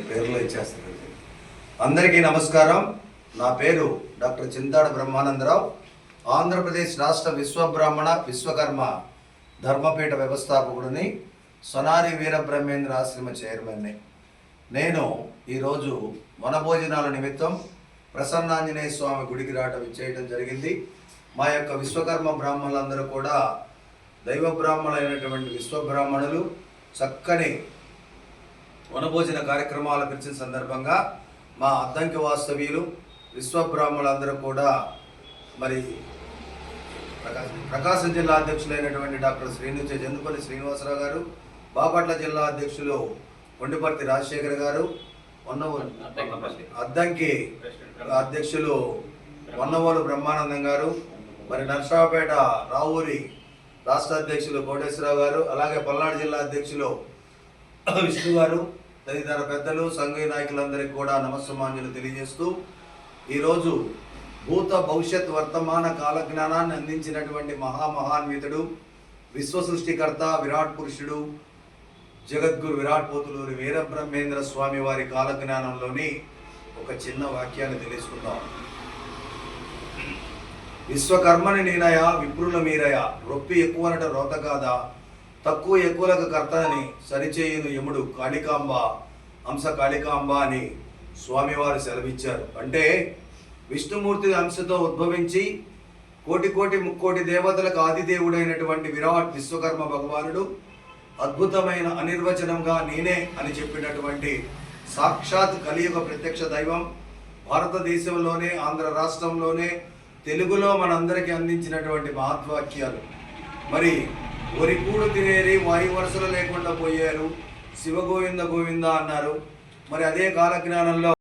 పేర్లో ఇచ్చేస్తారు. అందరికీ నమస్కారం. నా పేరు డాక్టర్ చింతాడ బ్రహ్మానందరావు. ఆంధ్రప్రదేశ్ రాష్ట్ర విశ్వబ్రాహ్మణ విశ్వకర్మ ధర్మపీఠ వ్యవస్థాపకుడిని, సొనారి వీరబ్రహ్మేంద్ర ఆశ్రమ చైర్మన్ని. నేను ఈరోజు వనభోజనాల నిమిత్తం ప్రసన్నాంజనేయ స్వామి గుడికి రావటం ఇచ్చేయటం జరిగింది. మా యొక్క విశ్వకర్మ బ్రాహ్మణులందరూ కూడా దైవ బ్రాహ్మణులైనటువంటి విశ్వబ్రాహ్మణులు చక్కని వనభోజన కార్యక్రమాలు పిలిచిన సందర్భంగా మా అద్దంకి వాస్తవ్యులు విశ్వబ్రాహ్మణులందరూ కూడా మరి ప్రకాశం జిల్లా అధ్యక్షులైనటువంటి డాక్టర్ జందుపల్లి శ్రీనివాసరావు గారు, బాపట్ల జిల్లా అధ్యక్షులు కొండిపర్తి రాజశేఖర్ గారు, అద్దంకి అధ్యక్షులు వన్నవోలు బ్రహ్మానందం గారు, మరి నర్సరావుపేట రావూరి రాష్ట్ర అధ్యక్షులు కోటేశ్వరరావు గారు, అలాగే పల్నాడు జిల్లా అధ్యక్షులు విష్ణు గారు, తదితర పెద్దలు, సంఘీయ నాయకులందరికీ కూడా నమస్సమాంజలు తెలియజేస్తూ, ఈరోజు భూత భవిష్యత్ వర్తమాన కాలజ్ఞానాన్ని అందించినటువంటి మహాన్వితుడు, విశ్వ సృష్టికర్త, విరాట్ పురుషుడు, జగద్గురు విరాట్ పోతులూరి వీరబ్రహ్మేంద్ర స్వామి వారి కాలజ్ఞానంలోని ఒక చిన్న వాక్యాన్ని తెలుసుకుందాం. విశ్వకర్మని నేనయ విప్రుల మీరయ, రొప్పి ఎక్కువనట రోత కాదా, తక్కువ ఎక్కువలకు కర్తని సరిచేయును యముడు కాళికాంబ అంశ కాళికాంబ అని స్వామివారు సెలవిచ్చారు. అంటే విష్ణుమూర్తి అంశతో ఉద్భవించి కోటి ముక్కోటి దేవతలకు ఆదిదేవుడైనటువంటి విరాట్ విశ్వకర్మ భగవానుడు అద్భుతమైన అనిర్వచనంగా నేనే అని చెప్పినటువంటి సాక్షాత్ కలియుగ ప్రత్యక్ష దైవం, భారతదేశంలోనే ఆంధ్ర రాష్ట్రంలోనే తెలుగులో మనందరికీ అందించినటువంటి మహత్వాక్యాలు. మరి ఒరికూడు తినేరి వాయు వరుసలు లేకుండా పోయారు, శివగోవింద గోవింద అన్నారు. మరి అదే కాలజ్ఞానంలో